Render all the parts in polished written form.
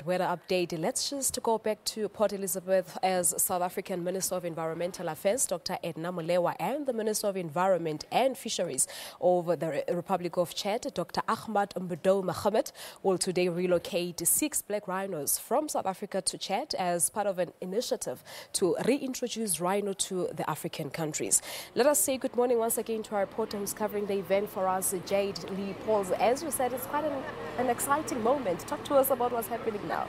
right, weather update. Let's just go back to Port Elizabeth as South African Minister of Environmental Affairs, Dr. Edna Molewa, and the Minister of Environment and Fisheries of the Republic of Chad, Dr. Ahmat Mbodou Mahamat, will today relocate 6 black rhinos from South Africa to Chad as part of an initiative to reintroduce rhino to the African countries. Let us say good morning once again to our reporter who's covering the event for us, Jayed-leigh Paulse. As you said, it's quite an exciting moment. Talk to us about what's happening now.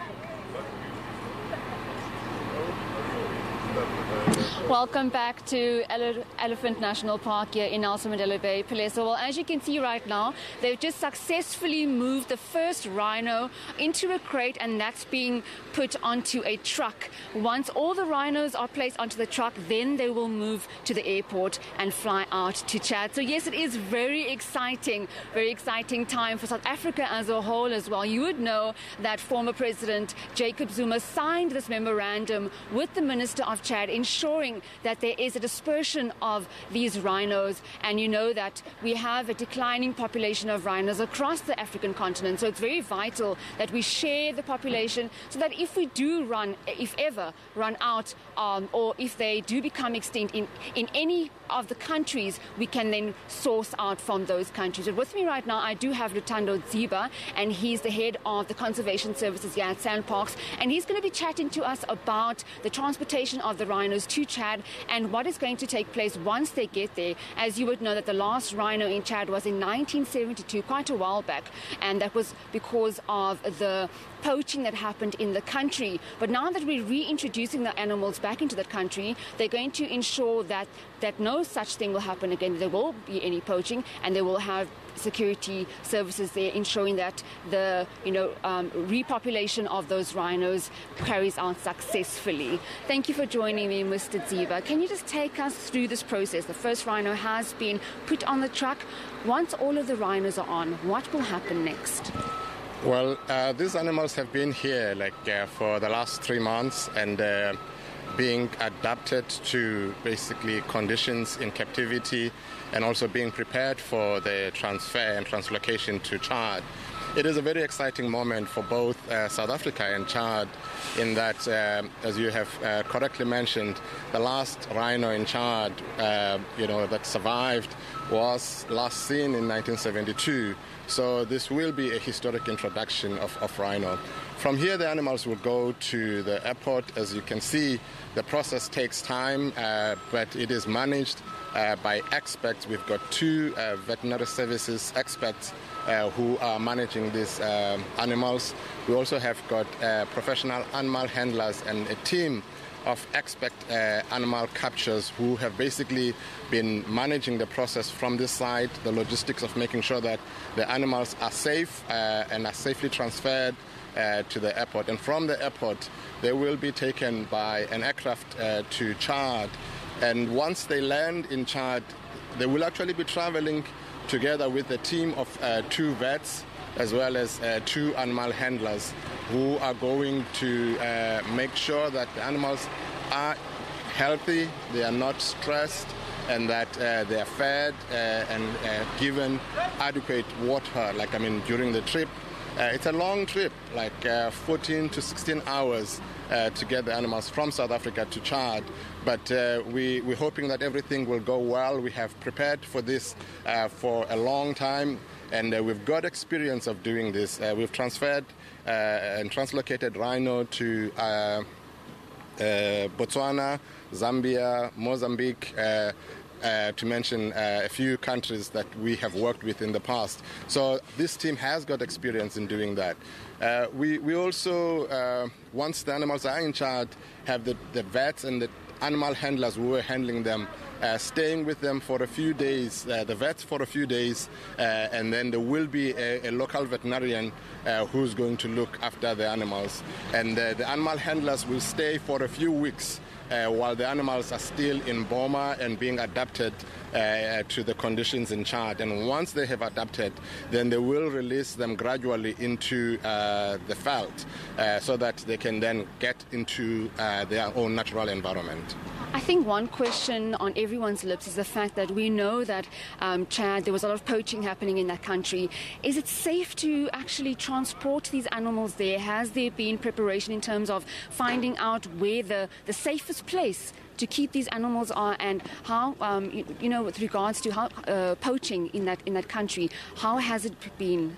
Welcome back to Elephant National Park here in Jayed-leigh Paulse. Well, as you can see right now, they've just successfully moved the first rhino into a crate, and that's being put onto a truck. Once all the rhinos are placed onto the truck, then they will move to the airport and fly out to Chad. So yes, it is very exciting time for South Africa as a whole as well. You would know that former President Jacob Zuma signed this memorandum with the Minister of Chad, ensuring that there is a dispersion of these rhinos. And you know that we have a declining population of rhinos across the African continent. So it's very vital that we share the population so that if we do if ever run out, or if they do become extinct in any of the countries, we can then source out from those countries. But with me right now, I do have Lutando Ziba, and he's the head of the conservation services here at SANParks, and he's going to be chatting to us about the transportation of the rhinos to Chad and what is going to take place once they get there. As you would know, that the last rhino in Chad was in 1972, quite a while back, and that was because of the poaching that happened in the country. But now that we're reintroducing the animals back into that country, they're going to ensure that no such thing will happen again. There won't be any poaching, and they will have security services there ensuring that the repopulation of those rhinos carries out successfully. Thank you for joining me, Mr. Ziba. Can you just take us through this process? The first rhino has been put on the truck. Once all of the rhinos are on, what will happen next? Well, these animals have been here for the last 3 months and being adapted to basically conditions in captivity and also being prepared for the transfer and translocation to Chad. It is a very exciting moment for both South Africa and Chad in that, as you have correctly mentioned, the last rhino in Chad that survived was last seen in 1972. So this will be a historic introduction of rhino. From here, the animals will go to the airport. As you can see, the process takes time, but it is managed by experts. We've got 2 veterinary services experts who are managing these animals. We also have got professional animal handlers and a team of expert animal captures who have basically been managing the process from this side, the logistics of making sure that the animals are safe and are safely transferred to the airport. And from the airport, they will be taken by an aircraft to Chad. And once they land in Chad, they will actually be traveling together with a team of 2 vets as well as 2 animal handlers who are going to make sure that the animals are healthy, they are not stressed, and that they are fed and given adequate water. During the trip, it's a long trip, 14 to 16 hours to get the animals from South Africa to Chad. But we're hoping that everything will go well. We have prepared for this for a long time, and we've got experience of doing this. We've transferred and translocated rhino to Botswana, Zambia, Mozambique, to mention a few countries that we have worked with in the past. So this team has got experience in doing that. We also, once the animals are in Chad, have the vets and the animal handlers who are handling them staying with them for a few days, the vets for a few days, and then there will be a local veterinarian who's going to look after the animals. And the animal handlers will stay for a few weeks while the animals are still in Boma and being adapted to the conditions in Chad. And once they have adapted, then they will release them gradually into the veld. so that they can then get into their own natural environment. I think one question on everyone's lips is the fact that we know that Chad, there was a lot of poaching happening in that country. Is it safe to actually transport these animals there? Has there been preparation in terms of finding out where the safest place to keep these animals are, and how, with regards to how poaching in that country, how has it been?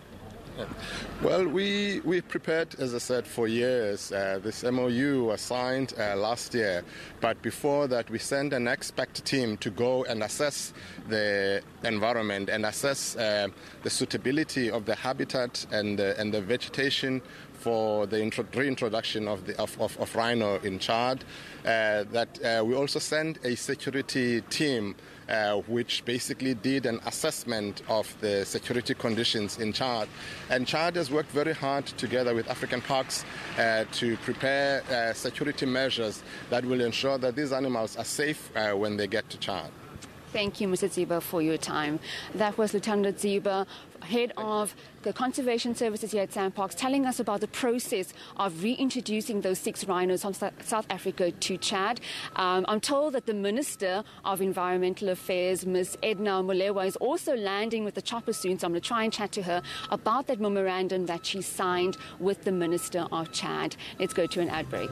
Well, we prepared, as I said, for years. This MOU was signed last year, but before that we sent an expert team to go and assess the environment and assess the suitability of the habitat and the vegetation for the reintroduction of rhino in Chad. We also sent a security team which basically did an assessment of the security conditions in Chad. And Chad has worked very hard together with African parks to prepare security measures that will ensure that these animals are safe when they get to Chad. Thank you, Mr. Ziba, for your time. That was Lieutenant Ziba, head of the Conservation Services here at SANParks, telling us about the process of reintroducing those 6 rhinos from South Africa to Chad. I'm told that the Minister of Environmental Affairs, Ms. Edna Molewa, is also landing with the chopper soon, so I'm going to try and chat to her about that memorandum that she signed with the Minister of Chad. Let's go to an ad break.